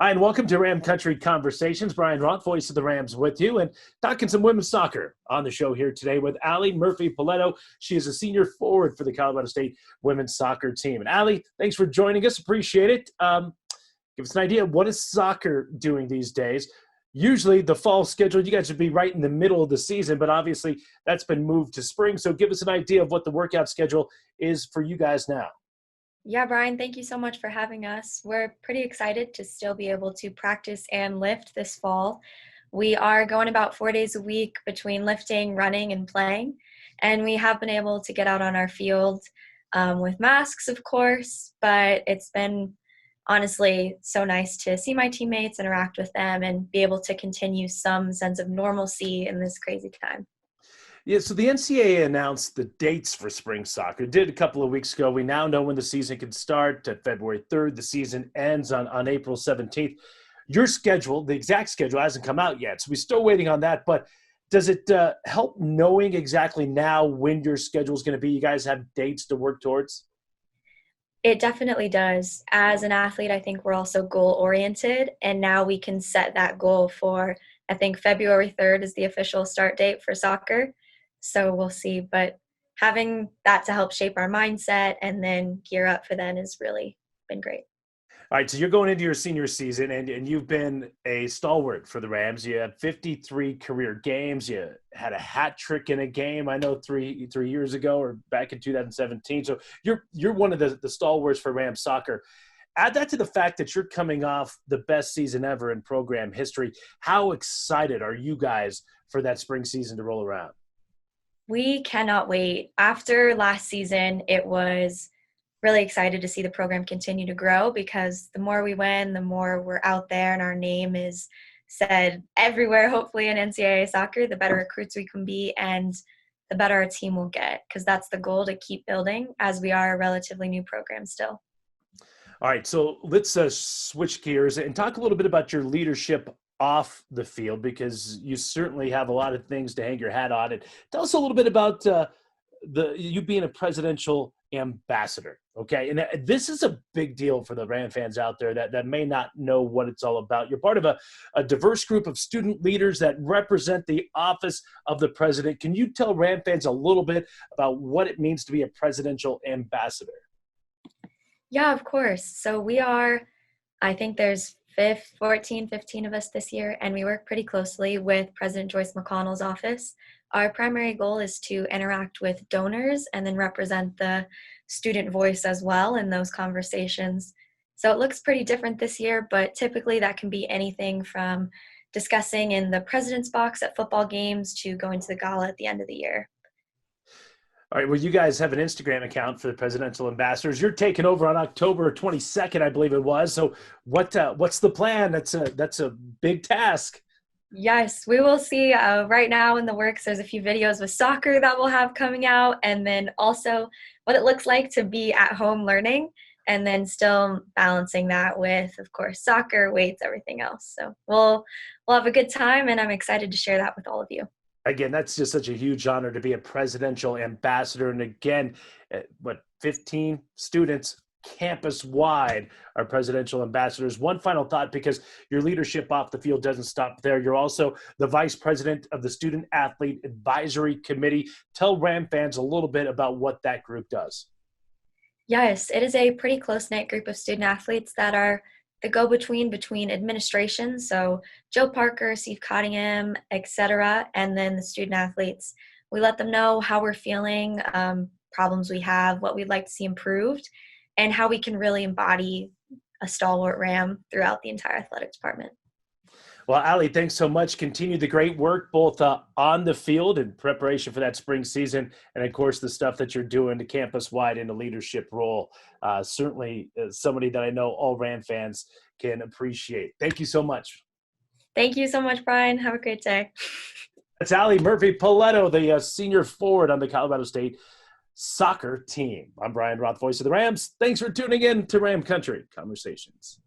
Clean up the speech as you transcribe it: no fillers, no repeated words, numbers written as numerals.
Hi, and welcome to Ram Country Conversations. Brian Roth, voice of the Rams, with you, and talking some women's soccer on the show here today with Allie Murphy-Pauletto. She is a senior forward for the Colorado State women's soccer team. And Allie, thanks for joining us. Appreciate it. Give us an idea. What is soccer doing these days? Usually the fall schedule, you guys would be right in the middle of the season, but obviously that's been moved to spring. So give us an idea of what the workout schedule is for you guys now. Yeah, Brian, thank you so much for having us. We're pretty excited to still be able to practice and lift this fall. We are going about 4 days a week between lifting, running, and playing. And we have been able to get out on our field with masks, of course, but it's been honestly so nice to see my teammates, interact with them, and be able to continue some sense of normalcy in this crazy time. Yeah, so the NCAA announced the dates for spring soccer. It did a couple of weeks ago. We now know when the season can start at February 3rd. The season ends on April 17th. Your schedule, the exact schedule, hasn't come out yet, so we're still waiting on that. But does it help knowing exactly now when your schedule is going to be? You guys have dates to work towards? It definitely does. As an athlete, I think we're also goal-oriented, and now we can set that goal for, I think, February 3rd is the official start date for soccer. So we'll see. But having that to help shape our mindset and then gear up for then has really been great. All right, so you're going into your senior season, and you've been a stalwart for the Rams. You had 53 career games. You had a hat trick in a game, I know, three years ago or back in 2017. So you're one of the stalwarts for Rams soccer. Add that to the fact that you're coming off the best season ever in program history. How excited are you guys for that spring season to roll around? We cannot wait. After last season, it was really excited to see the program continue to grow because the more we win, the more we're out there and our name is said everywhere, hopefully in NCAA soccer, the better recruits we can be and the better our team will get, because that's the goal, to keep building as we are a relatively new program still. All right, so let's switch gears and talk a little bit about your leadership off the field, because you certainly have a lot of things to hang your hat on. And tell us a little bit about you being a presidential ambassador, okay? And this is a big deal for the Ram fans out there that may not know what it's all about. You're part of a diverse group of student leaders that represent the office of the president. Can you tell Ram fans a little bit about what it means to be a presidential ambassador? Yeah, of course. So we are, I think there's 15 of us this year, and we work pretty closely with President Joyce McConnell's office. Our primary goal is to interact with donors and then represent the student voice as well in those conversations. So it looks pretty different this year, but typically that can be anything from discussing in the president's box at football games to going to the gala at the end of the year. All right, well, you guys have an Instagram account for the presidential ambassadors. You're taking over on October 22nd, I believe it was. So what's the plan? That's a big task. Yes, we will see. Right now in the works, there's a few videos with soccer that we'll have coming out, and then also what it looks like to be at home learning, and then still balancing that with, of course, soccer, weights, everything else. So we'll have a good time, and I'm excited to share that with all of you. Again, that's just such a huge honor to be a presidential ambassador. And again, 15 students campus-wide are presidential ambassadors. One final thought, because your leadership off the field doesn't stop there. You're also the vice president of the Student Athlete Advisory Committee. Tell Ram fans a little bit about what that group does. Yes, it is a pretty close-knit group of student athletes that are the go-between administration, so Joe Parker, Steve Cottingham, etc., and then the student athletes. We let them know how we're feeling, problems we have, what we'd like to see improved, and how we can really embody a stalwart Ram throughout the entire athletic department. Well, Allie, thanks so much. Continue the great work both on the field in preparation for that spring season, and, of course, the stuff that you're doing to campus-wide in a leadership role. Certainly somebody that I know all Ram fans can appreciate. Thank you so much. Thank you so much, Brian. Have a great day. That's Allie Murphy-Pauletto, the senior forward on the Colorado State soccer team. I'm Brian Roth, voice of the Rams. Thanks for tuning in to Ram Country Conversations.